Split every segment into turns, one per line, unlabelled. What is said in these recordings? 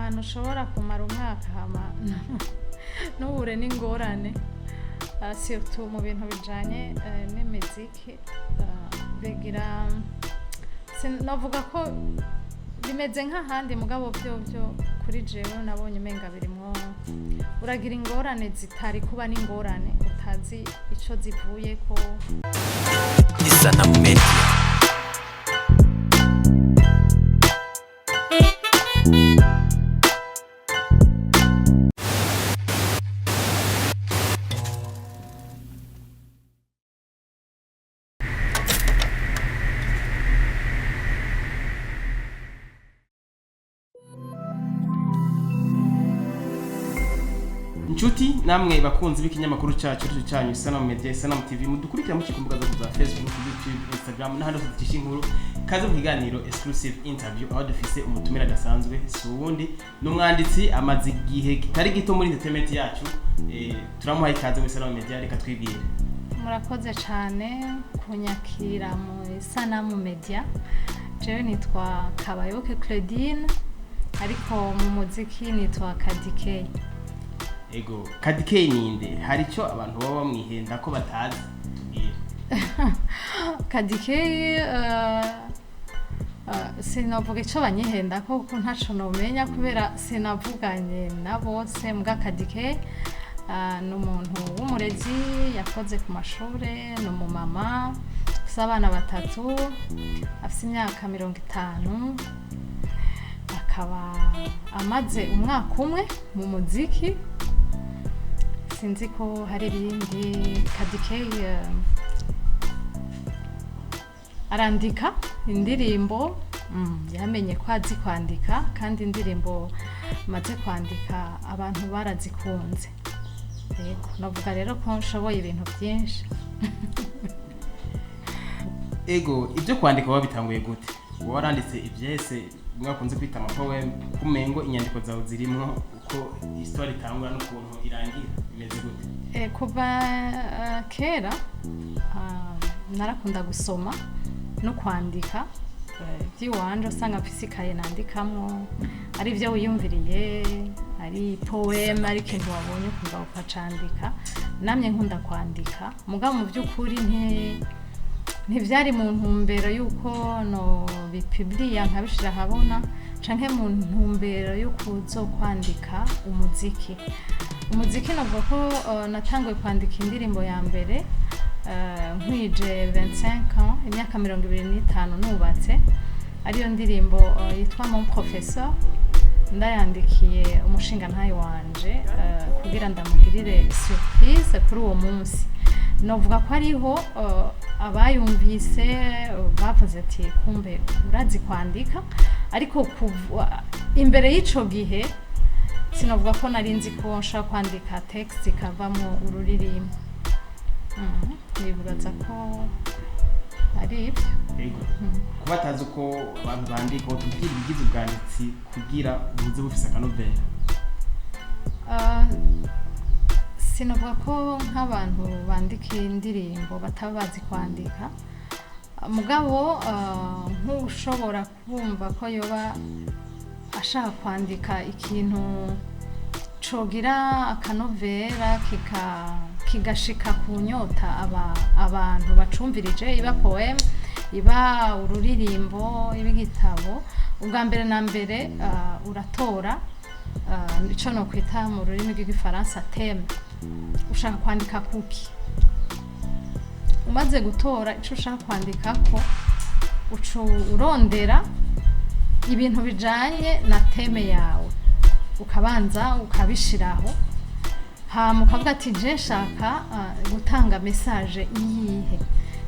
ahantu ushobora kumara umwaka hama n'uhure n'ingorane surtout mu bintu bijanye n'imiziki bigira sinavuga ko bimeze nk'ahandi mugabo byo kuri jewe nabonye umenga birimwo uragira ingorane zitari kuba n'ingorane utazi ico zivuyeko.
Isanamu Media.
Inshuti namwe bakunzi b'ikinyamakuru cyacu cyanyu Isanamu Media, Isanamu TV, mudukurikira mukikumbuga za Facebook, YouTube, Instagram n'ahandi hose ducisha inkuru. Kaze mu kiganiro exclusive interview aho dufise umutumira dasanzwe suwundi n'umwanditsi amaze igihe kitari gito muri entertainment yacu. Turamuha ikaze mu Isanamu Media, reka twibwire.
Murakoze cyane kunyakira mu Isanamu Media. Jewe nitwa Kabayoboke Claudine ariko mu muziki nitwa Kadie Kay.
Ego, Kadie Kay ninde? Hari icyo abantu baba bamwihenda ko batazi tubwire.
Kadie Kay sinavuga icyo banyihenda ko kuko ntaco nomenya kubera sinavuganye na bose. Mbwa Kadie Kay n'umuntu w'umurezi yakoze ku mashure, n'umumama afise abana batatu, afise imyaka 50, akaba amaze umwaka umwe mu muziki. Sinzi ko hari ibindi. Kadie Kay arandika indirimbo, yamenye ko azi kwandika kandi indirimbo maze kwandika abantu barazikunze. Yego, navuga rero ko nshoboye ibintu byinshi.
Ego, ibyo kwandika wabitanguye gute? Waranditse ibyese mwakunze kwita amapoem, kumengo inyandiko zawe zirimo uko histoire itangura n'ukuntu irangira imeze gute?
Kuva kera narakunda gusoma no kwandika. By'iwanje usanga mfise ikaye nandikamwo ari byo wiyumviriye, ari poem, ari ikintu wabonye kumva ukacandika. Namye nkunda kwandika mugabo mu by'ukuri ntivyari mu ntumbero yuko no bipubliya nkabishira habona canke mu ntumbero yuko uzokwandika umuziki. Umuziki navuga ko natanguye kwandika indirimbo ya mbere nkwije 25 ans, imyaka 25 nubatse. Ariyo ndirimbo yitwa Mon Professeur, ndayandikiye umushinga ntayi wanje kugira ndamugirire surprise kuri uwo munsi. Novuga ko ariho abayumvise bavuze ati kumbe urazi kwandika, ariko imbere y'ico gihe sinavuga ko narinzi ko nshaka kwandika text ikavamo ururirimbo. Nibaza ko ari ibyo.
Ego, kuba atazi uko abantu bandika tubwira ibigize ubwanditsi kugira ubuze bufise akanovera.
Sinavuga ko nk'abantu bandika indirimbo bataba bazi kwandika, mugabo nk'ushobora kumva ko yoba ashaka kwandika ikintu cogira akanovera kigashika ku nyota abantu bacumvirije, iba poem, iba ururirimbo, iba igitabo. Ubwa mbere na mbere uratora ico no kwita mu rurimi rw'igifaransa theme. Ushaka kwandika kuki? Umaze gutora ico ushaka kwandikako, uco urondera ibintu bijanye na theme yawe, ukabanza ukabishiraho, hama ukavuga ati je nshaka gutanga message iyihe,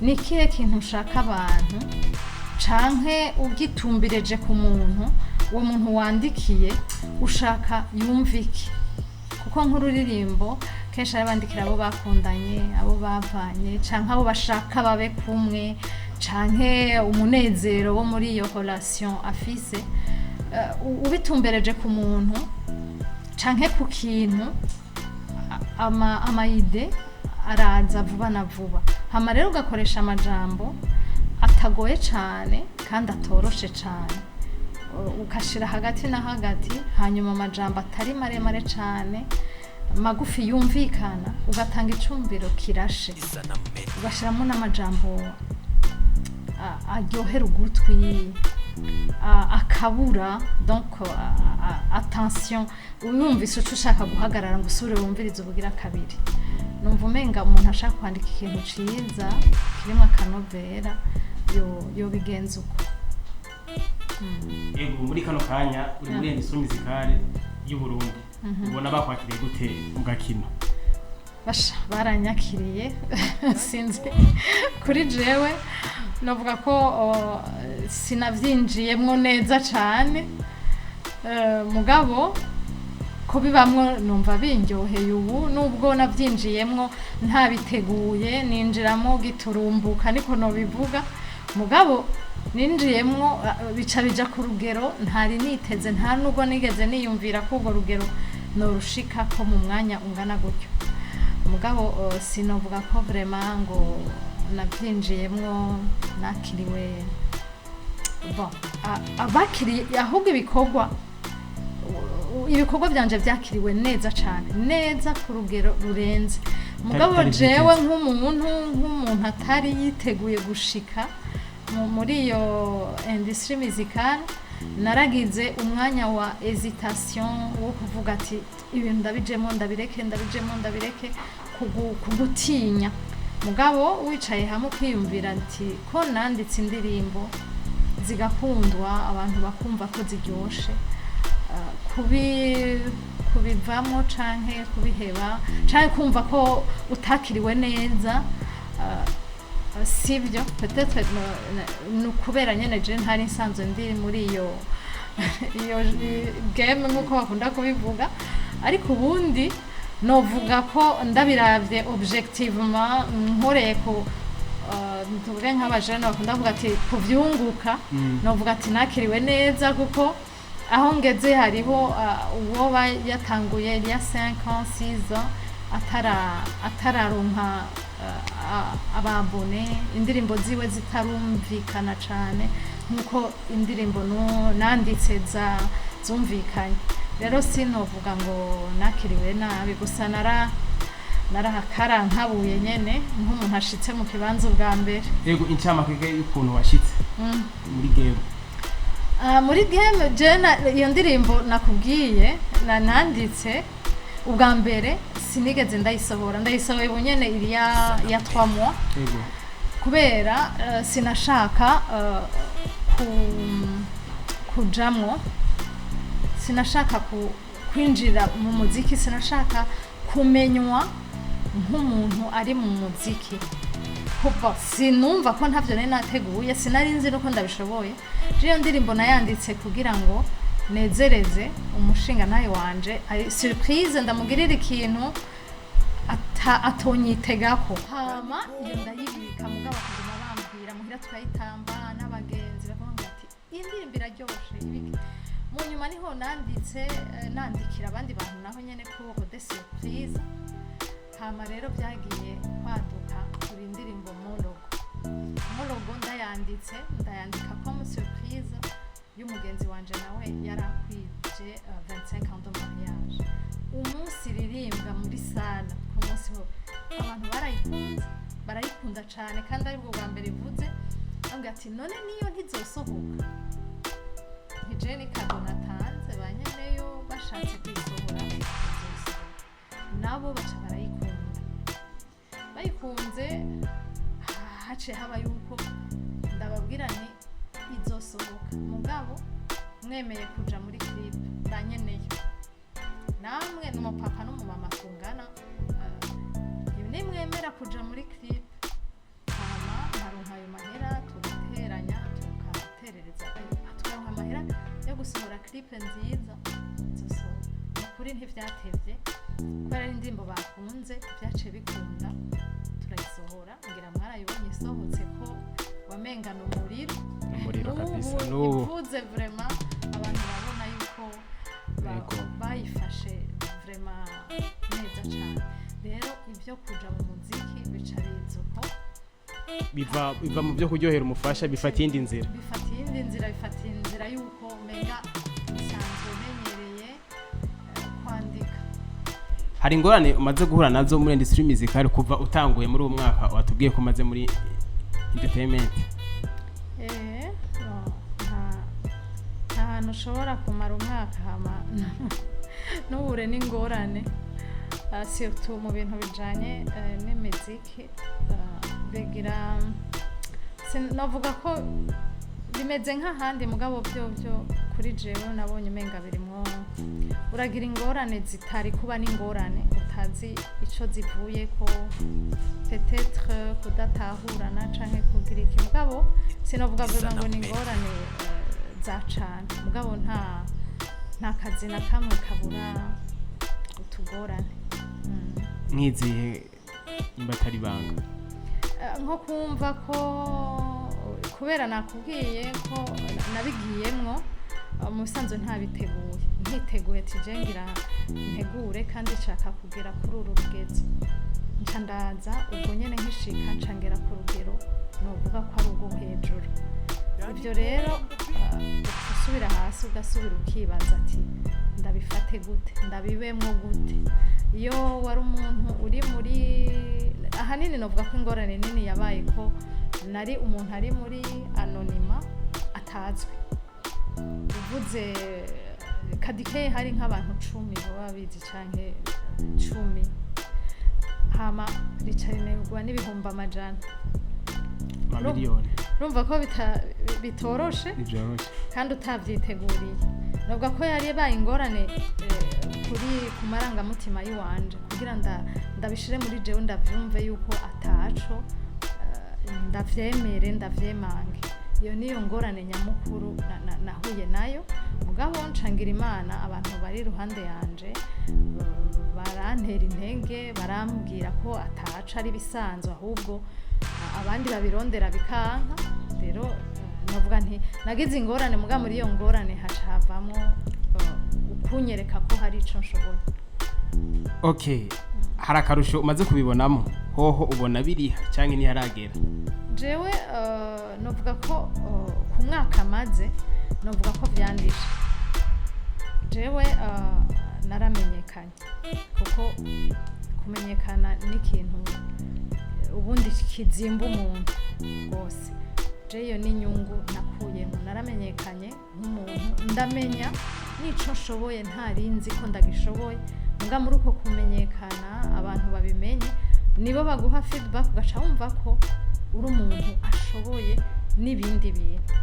nikihe kintu ushaka abantu, canke ugitumbireje ku muntu, uwo muntu wandikiye ushaka yumvike. Kuko nk'ururirimbo kenshi arabandikira abo bakundanye, abo bavanye, canke abo bashaka babe kumwe, canke umunezero wo muri iyo relation afise. Ubitumbereje ku muntu canke ku kintu, ama ide araza vuba na vuba. Hama rero ugakoresha amajambo atagoye cane kandi atoroshe cane. ukashira hagati na hagati hanyuma amajambo atari maremare cyane magufi yumvikana ugatanga icumbiro kirashe ugashiramo n'amajambo aryohera ugutwi akabura donc attention uyumvise uco ushaka guhagarara ngo usubire wumvirize ubugira kabiri numva umenga umuntu ashaka kwandika ikintu ciza kirimo akanovera yo bigenza uko
Ego muri kano kanya uri muri industrie musicale y'u Burundi ubona bakwakiriye gute mu gakino
basha baranyakiriye sinzi kuri jewe novuga ko sinavyinjiyemwo neza cane mugabo ko bibamwo numva binjoheye ubu nubwo navyinjiyemwo ntabiteguye ninjiramo giturumbuka niko no bivuga mugabo ninjiyemwo bica bija ku rugero ntari niteze nta nubwo nigeze niyumvira ko urwo rugero no rushika ko mu mwanya ungana gutyo mugabo sinovuga ko vraiment ngo navyinjiyemwo nakiriwe bon abakiriye ahubwo ibikorwa byanje byakiriwe neza cyane neza ku rugero rurenze mugabo jewe nk'umuntu atari yiteguye gushika muri iyo industrie musicale naragize umwanya wa hesitation wo kuvuga ati ibintu ndabireke kugutinya mugabo wicaye hamwe kwiyumvira ati ko nanditse indirimbo zigakundwa abantu bakumva ko ziryoshe kubivamo canke kubiheba canke kumva ko utakiriwe neza sivyo peut-être kubera nyene je ntari nsanzwe ndi muri iyo game nkuko bakunda kubivuga ariko ubundi novuga ko ndabiravye objectivement nkoreye ko tuvuge nk'abajene bakunda kuvuga ati kuvyunguka novuga ati nakiriwe neza kuko aho ngeze hariho uwo yatanguye ya 5 ans 6 ans atararonka ababone indirimbo ziwe zitarumvikana cyane nkuko indirimbo nanditse zumvikanye rero sinovuga ngo nakiriwe nabi gusa narahakara nkabuye nyene nk'umuntu ashitse mu kibanza ubwa mbere
yego incyamakeke y'ukuntu washitse muri game
muri game je iyo ndirimbo nakubwiye nanditse ubwa mbere sinigeze ndayisohoye bunyene iriya ya 3 mois kubera sinashaka kujamwo sinashaka kwinjira mu muziki sinashaka kumenywa nk'umuntu ari mu muziki kuko sinumva ko ntavyo nari nateguye sinari nzi nuko ndabishoboye iyo ndirimbo nayanditse kugira ngo nezereze umushinga naye wanje ari surprise ndamugirira ikintu atonyitegako hama iyo ndayibika mugabo kuguma bambwira muhira twayitamba n'abagenzi bakavuga ati indirimbo iraryoshe ibiki mu nyuma niho nandikira abandi bantu naho nyene ko de surprise hama rero byagiye kwaduka kuri indirimbo mologo ndayandika comme surprise y'umugenzi wanje nawe yarakwije 25 ans de mariage umunsi ririmbwa muri sala ku munsi ho abantu barayikunda cyane kandi ari bwo bwa mbere ivuze ambwira ati none niyo ntizosohoka ntijeni kado natanze banyeneyo bashatse kwisohora nabo baca bayikunze hace haba yuko ndababwira ni izosohoka mugabo mwemeye kuja muri clip banyeneyo namwe n'umupapa n'umumama tungana nimwemera kuja muri clip hama nkaronka ayo mahera tugateranya tugaterereza tukaronka amahera yo gusohora clip nziza zosohoka ukuri ntivyatevye kubera ari indirimbo bakunze byace bikunda turayisohora ngira mwarayibonye isohotse ko wamengana umuriro kabisa ivuze vraiment abantu babona yuko bayifashe vraiment neza cyane rero ibyo kuja mu muziki bica bizuko
biva mu byo kuryohera umufasha bifata iyindi nzira
bifata inzira yuko umenga usanzwe umenyereye kwandika.
hari ingorane umaze guhura nazo muri industry musical kuva utanguye muri uwo mwaka watubwiye ko umaze muri entertainment?
Nta hantu ushobora kumara umwaka hama n'uhure n'ingorane, surtout mu bintu bijanye n'imiziki. Bigira sinavuga ko bimeze nk'ahandi mugabo byo kuri jewe nabonye umenga birimwo uragira ingorane zitari kuba n'ingorane utazi ico zivuye ko, peut-être kudatahurana canke kugira iki, mugabo sinavuga ngo ni ingorane za cane, mugabo nta kazi na kamwe kabura utugorane.
Nk'izihe nimba atari banga?
Nko kumva ko kubera nakubwiye ko nabigiyemwo mu bisanzwe ntiteguye tijengira ntegure kandi nshaka kugera kuri uru rugezi, nca ndaza ubwo nyene nkishika ncangera ku rugero novuga ko ari ubwo hejuru. Ibyo rero usubira hasi ugasubira ukibaza ati ndabifate gute, ndabibemwo gute. Iyo wari umuntu uri muri ahanini novuga ko ingorane nini yabaye ko nari umuntu ari muri anonima atazwi. Uvuze Kadie Kay hari nk'abantu 10 baba bizi canke 10, hama ricarinegwa n'ibihumbi amajana,
miliyoni.
Urumva ko bitoroshe kandi utavyiteguriye. Novuga ko yari yabaye ingorane kuri ku marangamutima yiwanje kugira ndabishire muri jewe ndavyumve yuko ataco ndavyemere ndavyemange. Iyo niyo ngorane nyamukuru nahuye nayo, mugabo ncangira Imana abantu bari ruhande yanje barantera intege, barambwira ko ataca ari bisanzwe ahubwo abandi babirondera bikanka. Rero navuga nti nagize ingorane, mugabo muri iyo ngorane hacavamo ukunyereka ko hari ico nshoboye.
Okay, hari akarusho umaze kubibonamo hoho ubona biriha cyangwa ntiharagera?
Jewe novuga ko ku mwaka maze novuga ko vyandisha. Jewe naramenyekanye kuko kumenyekana n'ikintu ubundi kizimba umuntu rwose. Jeyo n'inyungu nakuyemo, naramenyekanye nk'umuntu, ndamenya nico nshoboye ntarinzi ko ndagishoboye. Nga muri uko kumenyekana abantu babimenye nibo baguha feedback ugaca wumva ko uri umuntu ashoboye n'ibindi bintu.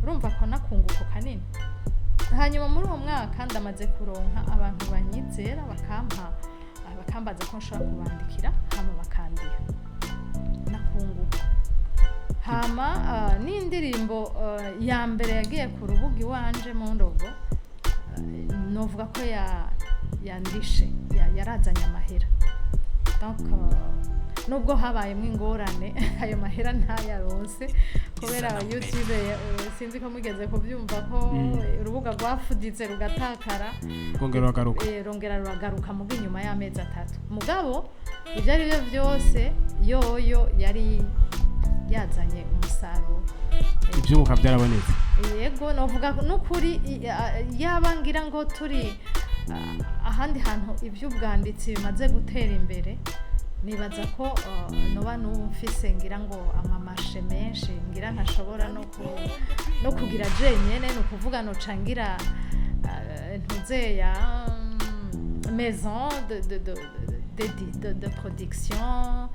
Urumva ko nakunguka kanini. Hanyuma muri uwo mwaka ndamaze kuronka abantu banyizera bakambaza ko nshobora kubandikira hama bakandiha nakunguka. Hama n'indirimbo ya mbere yagiye ku rubuga iwanje mu ndogo novuga ko yandishe yarazanye amahera. Donc nubwo habayemo ingorane ayo mahera ntayaronse kubera YouTube sinzi ko mugeze kubyumva ko urubuga rwafuditse rugatakara rongera ruragaruka mu inyuma y'amezi 3. Mugabo ibyo ari byo byose yoyo yari yazanye umusaruro.
Ibyuka byarabonetse.
Yego novuga n'ukuri yabangira ngo turi ahandi hantu iby'ubwanditsi bimaze gutera imbere. Nibaza ko noba numfise ngira ngo amamashe menshi ngira ntashobora no kugira jenyene, no kuvuga no cangira ntuzeya maison de production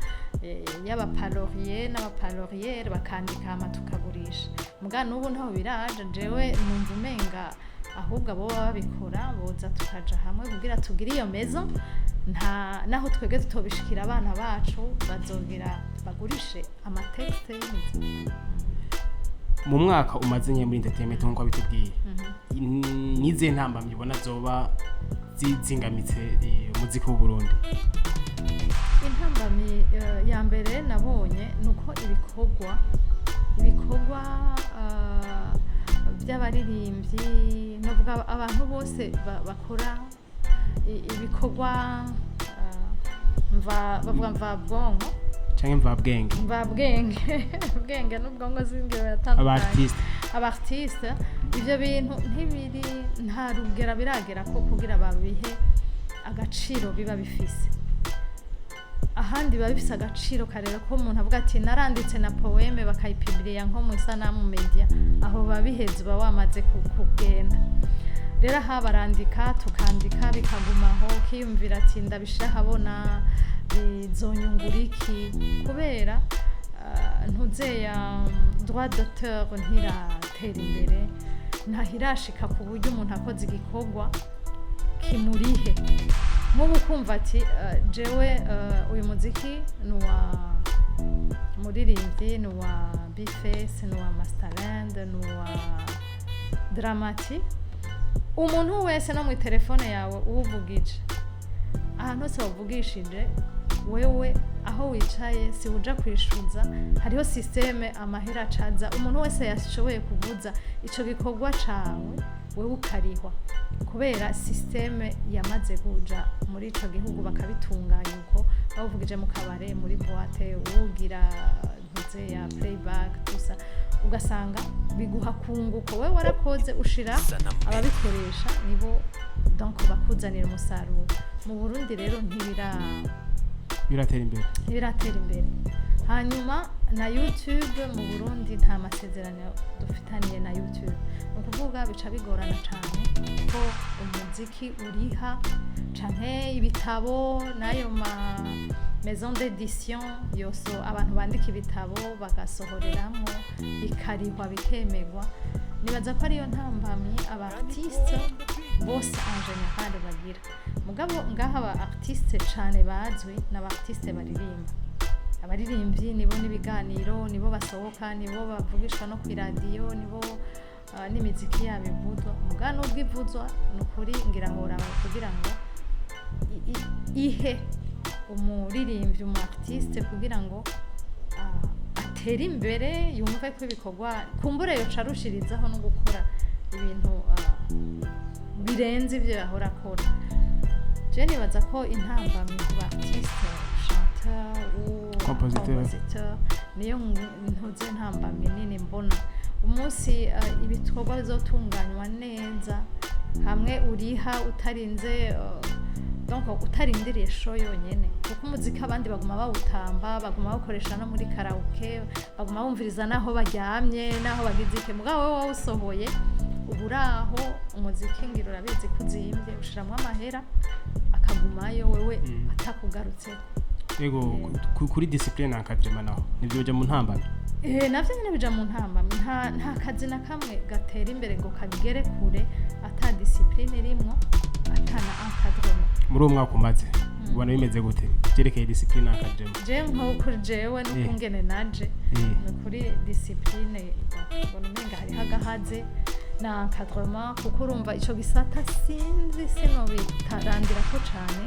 y'abapalorier n'abapaloriere bakandika ama tukagurisha. Muga n'ubu ntaho biraje, jewe numva umenga ahubwo abo babikora boza tukaja hamwe kugira tugire iyo maison, naho twege tutobishikira abana bacu bazogira bagurishe amatexte y'imiziki.
Mu mwaka umaze nye muri entertainment nko bitubwiye, nize ntambamye ubona zoba zizingamitse umuziki w'u Burundi?
Intambamye ya mbere nabonye nuko ibikorwa by'abaririmbyi novuga abantu bose bakora ibikorwa bavuga mva bwonko
canke mvabwenge
ubwenge n'ubwonko z'ingero yatandukanye abartiste ivyo bintu ntibiri nta rugera biragera ko kugira babihe agaciro biba bifise ahandi biba bifise agaciro karero ko umuntu avuga ati naranditse na poeme bakayipibiriya nko mu Isanamu Media aho babiheze uba wamaze kugenda rero aha barandika tukandika bikagumaho kiyumvira ati ndabishira habona bizonyungura iki kubera ntuzeya droit d'auteur ntiratera imbere ntahirashika ku buryo umuntu akoze igikorwa kimurihe nk'ubu kumva ati jewe uyu muziki nuwa muririmbyi nuwa Bface nuwa Masterland nuwa Dramati umuntu wese no mu telefone yawe uwuvugije ahantu hose wavugishije wewe aho wicaye si uja kwishuza hariho systeme amahera acaza umuntu wese yashoboye kuvuza ico gikorwa cawe wewe ukarihwa kubera systeme yamaze kuja muri ico gihugu bakabitunganya uko bavugije mu kabare muri boîte ugira ntuze ya playback gusa ugasanga biguha kunguko wewe warakoze ushira ababikoresha nibo donc bakuzanira umusaruro mu Burundi rero biratera imbere hanyuma na YouTube mu Burundi nta masezerano dufitaniye na YouTube ukuvuga bica bigorana cyane ko umuziki uriha canke ibitabo nayo maison d'édition yoso abantu bandika ibitabo bagasohoreramo bikarihwa bikemegwa nibaza ko ariyo ntambamye abartiste bose en général bagira mugabo ngaha aba artiste cyane bazwi n'abartiste baririmba abaririmbyi nibo n'ibiganiro nibo basohoka nibo bavugishwa no ku radio nibo n'imiziki yabo ivuzwa mugano ubwivuzwa nukuri ngirahora kugira ngo ihe umuririmbyi umu artiste kugira ngo atere imbere yumve ko ibikorwa kumbure yo carushirizaho no gukora ibintu birenze ibyo yahora akora je nibaza ko intambamye ku artiste chanteur ou compositeur niyo ntuze ntambamye nini mbona umunsi ibikorwa bizotunganywa neza hamwe uriha utarinze donc utarindiriye show yonyene kuko umuziki abandi baguma bawutamba baguma bakoresha no muri karaoke baguma bumviriza naho baryamye naho bagizike mugabo wowe usohoye uburaho umuziki ngiro urabizi kuzimbye ushiramwe amahera akagumayo wewe atakugarutse
yego kuri discipline akajema naho nivyo byo mu ntambamye
navyo nyene bija mu ntambamye nta kazi na kamwe gatera imbere ngo kagere kure ata discipline irimwo atana encadrement
muri uwo mwaka umaze ubona bimeze gute byerekeye discipline akajema
je nko kuri jewe no kungene naje no kuri discipline ubona umenga hari hagahaze na encadrement kuko urumva ico gisata sinzi bitarandira ko cane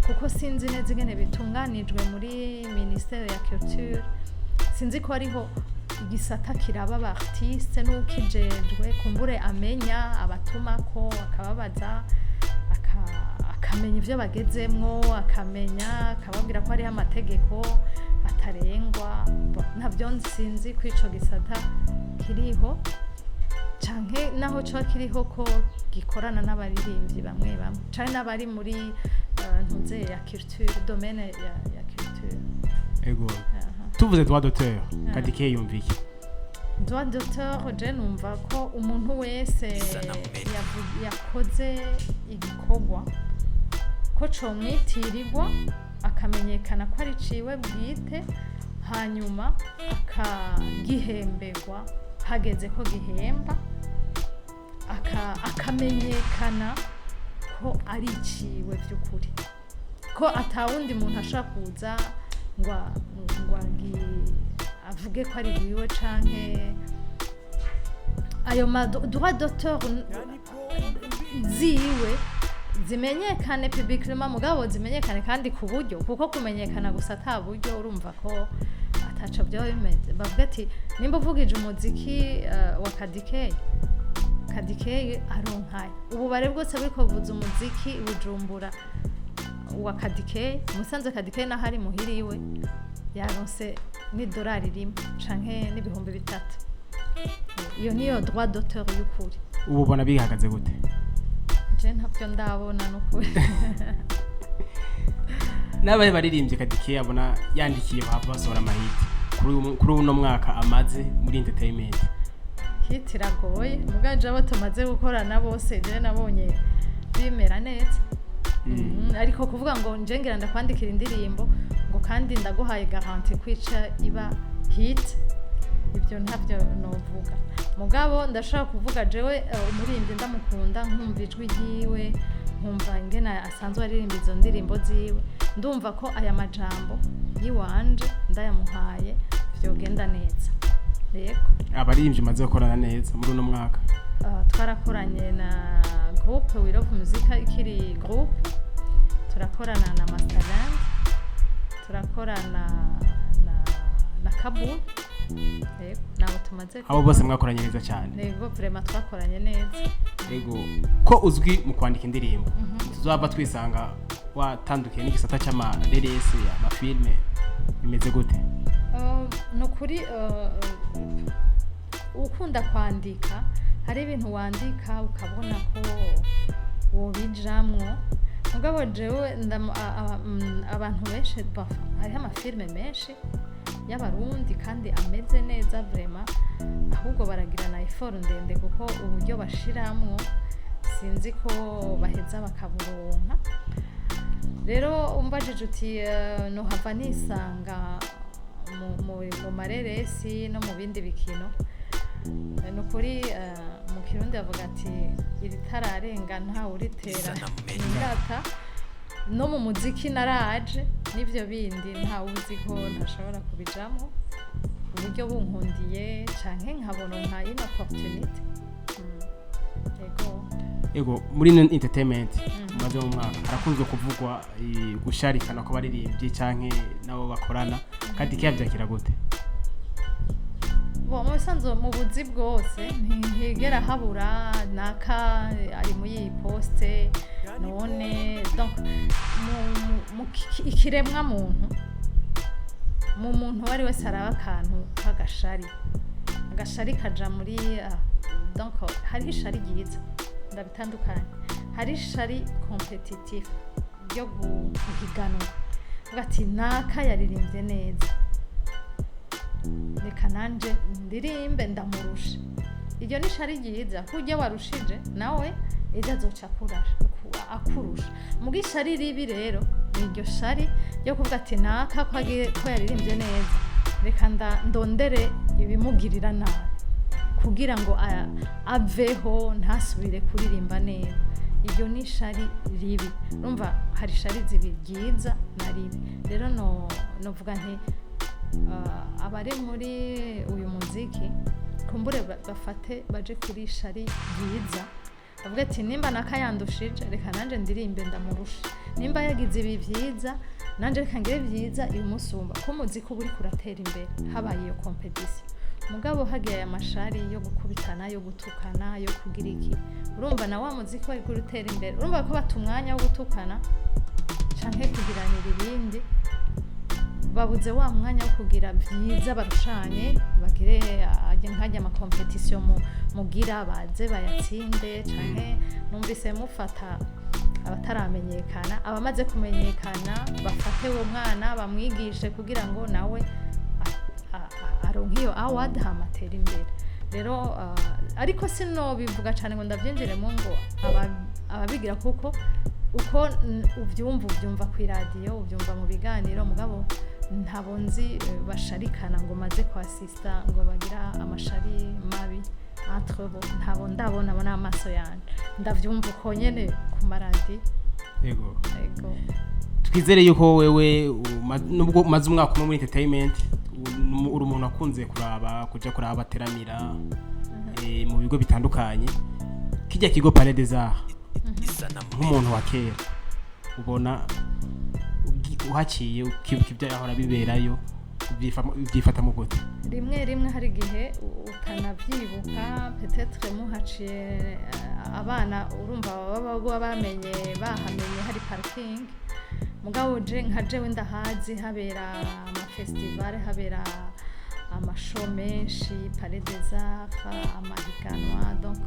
kuko sinzi neza ingene bitunganijwe muri ministère ya culture sinzi ko ariho igisata kiraba aba artiste n'ukijejwe kumbure amenya abatumako akababaza akamenya ivyo bagezemwo akamenya akababwira ko hariho amategeko atarengwa ntabyo sinzi ko ico gisata kiriho canke naho cyo kiriho ko gikorana n'abaririmbyi bamwe canke n'abari muri ntuze ya culture domaine ya culture
ego tuvuze droit d'auteur Kadie Kay yumviye
droit d'auteur je numva ko umuntu wese yakoze igikorwa ko comwitirirwa akamenyekana ko ari ciwe bwite hanyuma akagihemberwa hageze ko gihemba akamenyekana ko ari ciwe by'ukuri ko atawundi muntu ashaka kuza ngo avuge ko ari wiwe canke ayo droit d'auteur ziwe zimenyekane publiquement mugabo zimenyekane kandi ku buryo kuko kumenyekana gusa ata buryo urumva ko ataco byo bimeze bavuga ati nimba uvugije umuziki wa Kadie Kay aronkaye ububare bwose buriko buvuza umuziki Bujumbura wa Kadie Kay musanze Kadie Kay nahari muhiriwe yaronse n'idolari rimwe canke n'ibihumbi 3. Iyo niyo droit d'auteur y'ukuri.
ubu ubona bihagaze gute?
Je ntabyo ndabona n'ukuri.
N'abaye baririmbye Kadie Kay abona yandikiye bahava basohora amahiti kuri uno mwaka amaze muri entertainment.
Hit iragoye muganje abo tumaze gukorana bose je nabonye bimera neza. Ariko kuvuga ngo nje ngira ndakwandikira indirimbo ngo kandi ndaguhaye garantie kwica iba hit, ibyo ntabyo novuga. Mugabo ndashaka kuvuga jewe umuririmbyi ndamukunda, nkumva ijwi ryiwe, nkumva ingena asanzwe aririmba izo ndirimbo ziwe, ndumva ko aya majambo yiwanje ndayamuhaye vyogenda neza. Yego
Abaririmbyi maze gukorana neza muri uno mwaka.
Twarakoranye na groupe We Love Muzika ikiri groupe, turakorana na Masterland, turakorana na Kabul. Yego nabo tumaze
abo bose mwakoranye neza cyane.
Yego vraiment twakoranye neza.
Yego ko uzwi mu kwandika indirimbo tuzaba twisanga watandukiye n'igisata cy'amareresi amafilme bimeze gute?
Nukuri ukunda kwandika hari ibintu wandika ukabona ko wobijamwo. Mugabo jewe abantu benshi hariho amafilme menshi y'abarundi kandi ameze neza vraiment, ahubwo baragira na effort ndende kuko uburyo bashiramwo sinzi ko baheza bakaburonka. Rero umbajije uti no hava nisanga mu mareresi no mu bindi bikino, nukuri mu Kirundi bavuga ati iritararenga nta uritera ingata. No mu muziki naraje n'ivyo bindi nta uzi ko ntashobora kubijamo uburyo bunkundiye canke nkabona nka ino opportunity.
Yego muri entertainment maze mu mwaka harakunzwe kuvugwa gusharikana ko baririmbye canke nabo bakorana. Kadie Kay byakira gute?
Bo musanzo mu buzi bwose ntigera habura naka ari mu yi poste none, donc mu ikiremwa muntu wari wese araba akantu kagashari kaja muri donc hari ishari ryiza ndabitandukanye, hari ishari competitif ryo guhiganwa ugati naka yaririmbye neza reka nanje ndirimbe ndamurusha. Iryo ni ishari ryiza kujya warushije nawe ejo azoca akurusha. Mugi ishari ribi rero niryo shari yo kuvuga ati naka ko yaririmbye neza reka ndondere ibimugirira nabi kugira ngo aveho ntasubire kuririmba neza. Iryo ni ishari ribi. Urumva hari ishari zibi ryiza na ribi. Rero novuga nti abari muri uyu muziki kumbure bafate baje kuri ishari ryiza, bavuga ati nimba nakayandushije reka nanje ndirimbe ndamurusha, nimba yagize ibi vyiza nanje reka ngire vyiza imusumba. Ko muziki uri kuratera imbere habaye iyo competition. Mugabo hagiye aya mashari yo gukubitana yo gutukana yo kugira iki, urumva na wa muziki wari kurutera imbere. Urumva ko batumwanya wo gutukana canke kugiranira ibindi, babuze wa mwanya wo kugira vyiza barushanye bagire nkajya ama competition mugira baze bayatsinde canke numvise mufata abataramenyekana, abamaze kumenyekana bafate uwo mwana bamwigishe kugira ngo nawe aronke iyo award hamatera imbere. Rero ariko sino bivuga cyane ngo ndavyinjiremo ngo ababigira kuko uko uvyumva ku radio uvyumva mu biganiro, mugabo ntabonzi basharikana ngo maze kwa assista ngo bagira amashari mabi entre bo, ndabona n'amaso yanje ndavyumva uko nyene ku maradi.
Yego twizere yuko wewe nubwo maze umwaka umwe muri entertainment uri umuntu akunze kuja kuraba bateramira mu bigo bitandukanye. Kijya kigo Palais des Arts nk'umuntu wa kera ubona uhaciye ukibuka ibyo yahora biberayo ubyifata mu gute?
Rimwe hari gihe ukanavyibuka peut-être muhaciye abana urumva baba bamenye bahamenye hari parking mugabo nka jewe ndahazi habera amafestivale habera amashow menshi Palais des Arts amahiganwa donc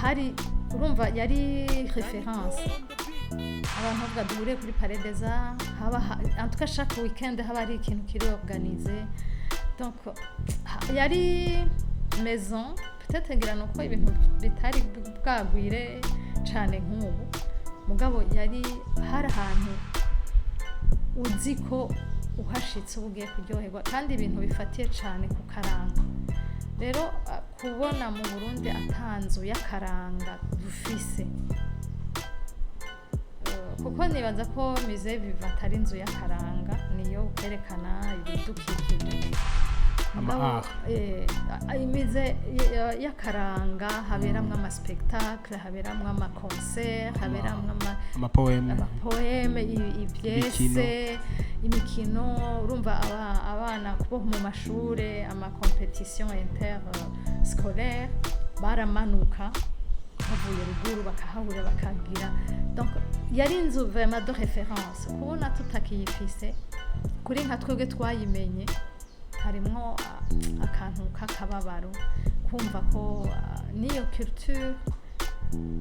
hari urumva yari référence abantu bavuga duhure kuri Palais des Arts haba en tout cas chaque weekend haba ari ikintu kiri organisé donc yari maison peut-être ngira nuko ibintu bitari bwagwire cyane nk'ubu mugabo yari hari ahantu uzi ko uhashitse ugiye kuryoherwa kandi ibintu bifatiye cyane ku karanga rero kubona mu Burundi atanzu y'akaranga dufise kuko nibaza ko musée vivant atari inzu y'akaranga niyo kwerekana ibidukikije imize y'akaranga haberamwo amaspectacle haberamwo amaconcert haberamwo amapoeme ibyese imikino urumva abana bo mu mashure amacompetition interscolaire baramanuka bavuye ruguru bakahahurira bakagira donc yari inzu vraiment de référence kubona tutakiyifise kuri nka twebwe twayimenye harimwo akantu k'akababaro kumva ko niyo culture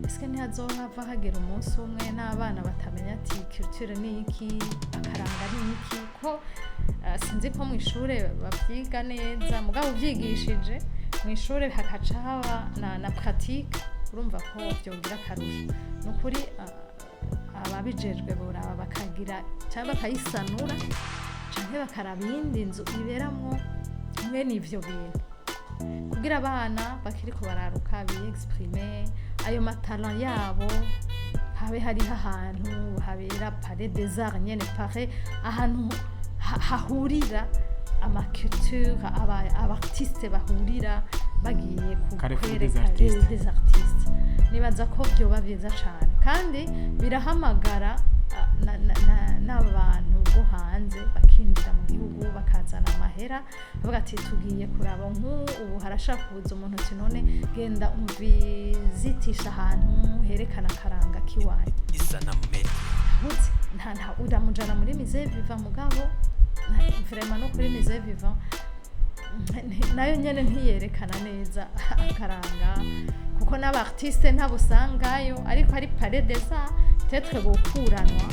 eske ntihazohava hagera umunsi umwe n'abana batamenya ati culture ni iki akaranga ni iki ko sinzi ko mu ishure bavyiga neza mugabo uvyigishije mu ishure hakaca haba na pratique urumva ko vyongira akarusho nukuri ababijejwe boraba bakagira cyangwa bakayisanura canke bakaraba iyindi nzu iberamwo mwene ivyo bintu kugira abana bakiriko bararuka bi-exprimer ayo matalent yabo habe hariho ahantu habera Palais des Arts nyene pare ahantu hahurira amaculture abartiste bahurira bagiye kukwereka des artistes nibaza ko byoba byiza cyane kandi birahamagara n'abantu bo hanze bakinjira mu gihugu bakazana amahera bavuga ati tugiye kuraba ubu harashaka kubuza umuntu ati none genda umvizitisha ahantu herekana akaranga kiwaye
Isanamu Media
nta uramujana muri musée vivant mugabo vraiment no kuri musée vivant nayo nyene ntiyerekana neza akaranga kuko n'abartiste ntabusangayo ariko hari Palais des Arts peut-être bokuranwa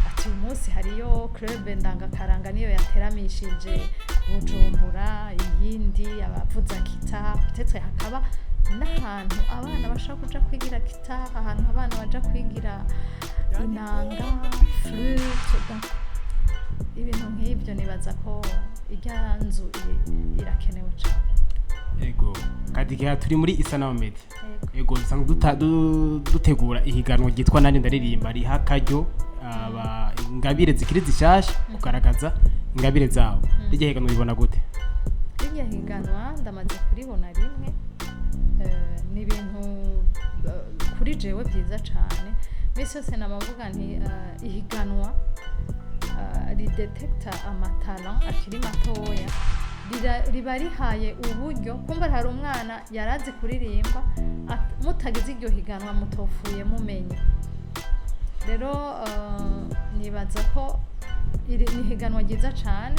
ati umunsi hariyo club ndangakaranga niyo yateramishije Bujumbura iyindi abavuza guitar peut-être hakaba n'ahantu abana bashaka kuja kwigira guitar ahantu abana baja kwigira inanga flute ibintu nk'ibyo nibaza ko irya nzu irakenewe cyane
ego Kadie Kay turi muri Isanamu Media ego dusanzwe dutegura ihiganwa ryitwa nani ndaririmba riha akaryo ingabire zikiri zishasha kugaragaza ingabire zabo rijya higanwa ribona gute
rijya higanwa ndamaze kuribona rimwe ni ibintu kuri jewe byiza cyane mbese yose namavuga nti ihiganwa ridetecta amatalent akiri matoya riba rihaye uburyo kumva hari umwana yarazi kuririmba mutagize iryo higanwa mutofuye mumenye rero nibaza ko iri ni higanwa ryiza cyane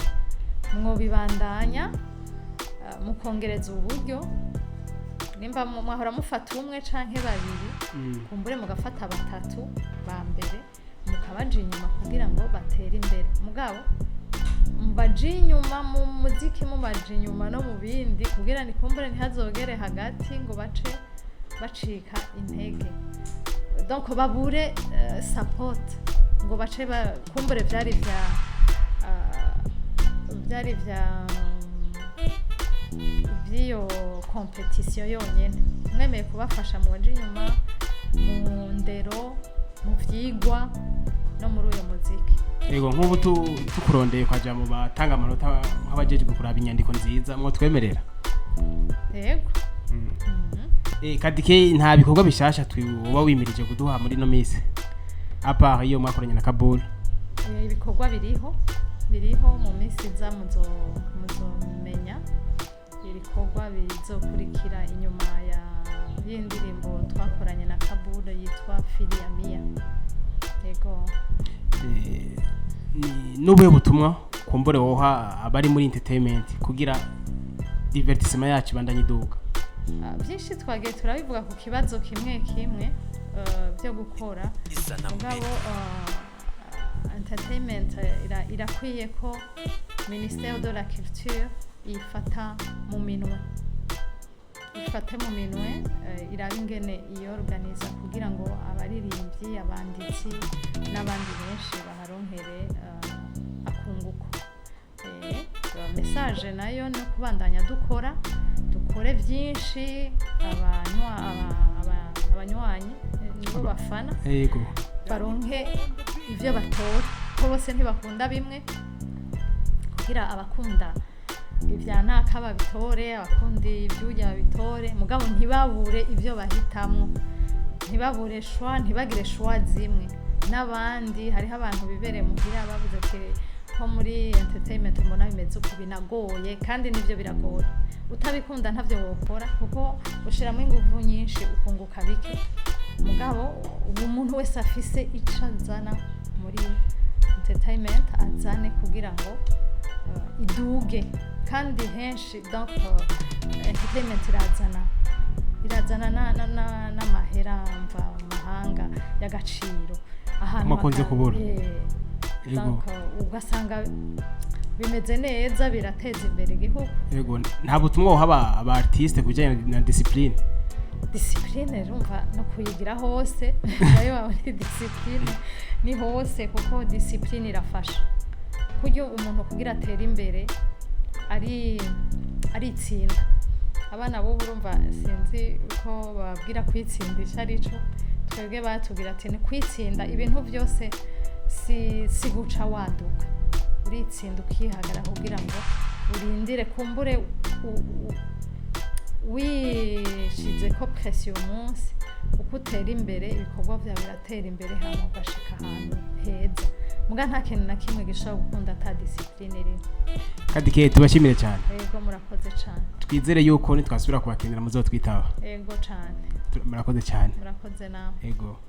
mwobibandanya mukongereza uburyo nimba mwahora mufata umwe canke babiri kumbure mugafata batatu ba mbere mukabaje inyuma kugira ngo batere imbere mugabo mbaje inyuma mu muziki mubaje inyuma no mu bindi kugira ni kumbure ntihazogere hagati ngo bace bacika intege donc babure support ngo bace kumbure vyari vyo competition yonyene mwemeye kubafasha mu baje inyuma mu ndero mu vyigwa no muri uyo muziki
ego nk'ubu tukurondeye kwaja mu batanga amanota nk'abajeje kuraba inyandiko nziza mwo twemerera
yego
Kadie Kay nta bikorwa bishasha uba wimirije kuduha muri no misi apa iyo mwakoranye na Kabul
ibikorwa biriho mu misi za muzomenya ibikorwa bizokurikira inyuma ya y'indirimbo twakoranye na Kabul yitwa Fili ya Mia yego
n'ubuhe butumwa kumbure woha abari muri entertainment kugira divertissement yacu bandanye iduka?
Byinshi twagiye turabivuga ku kibazo kimwe kimwe byo gukora mugabo entertainment irakwiye ko Ministère de la Culture ifata mu minwe iraba ingene iyo organiza kugira ngo abaririmbyi abanditsi n'abandi benshi baharonkere akunguko. Message nayo no kubandanya dukore byinshi abanywanyi nibo bafana
yego
baronke ivyo batora ko bose ntibakunda bimwe kugira abakunda ivya naka babitore abakundi ivyuya babitore mugabo ntibabure ivyo bahitamwo ntibabure shwa ntibagire shwa zimwe n'abandi hariho abantu bibere mugira bavuze ko muri entertainment mbona bimeze uko binagoye kandi nivyo biragoye utabikunda ntavyo wokora kuko ushiramo ingufu nyinshi ukunguka bike mugabo umuntu wese afise icazana muri entertainment azane kugira ngo iduge kandi henshi donc entertainment irazana n'amahera mva mahanga y'agaciro ahantu
makonze kubura
donc ugasanga bimeze neza birateza imbere igihugu.
Yego nta butumwa woha aba artiste kujyanye na discipline
rumva no kuyigira hose nayo bari discipline ni hose kuko discipline irafasha kujyo umuntu kugira atera imbere ari itsinda abana bo urumva sinzi uko babwira kwitsindisha arico twebwe batubwira ati ni kwitsinda ibintu byose si guca waduka uritsinda ukihagara kugira ngo urindire kumbure wishize ko pression umunsi uko utera imbere ibikorwa byawe biratera imbere hano ugashika ahantu heza muga nta kintu na kimwe gishobora gukunda ata discipline iri.
Kadie Kay tubashimire cyane.
Yego murakoze cyane.
Twizere yuko nitwasubira kubakenera muzotwitaba.
Yego cyane.
Murakoze cyane.
Murakoze nawe.
Yego.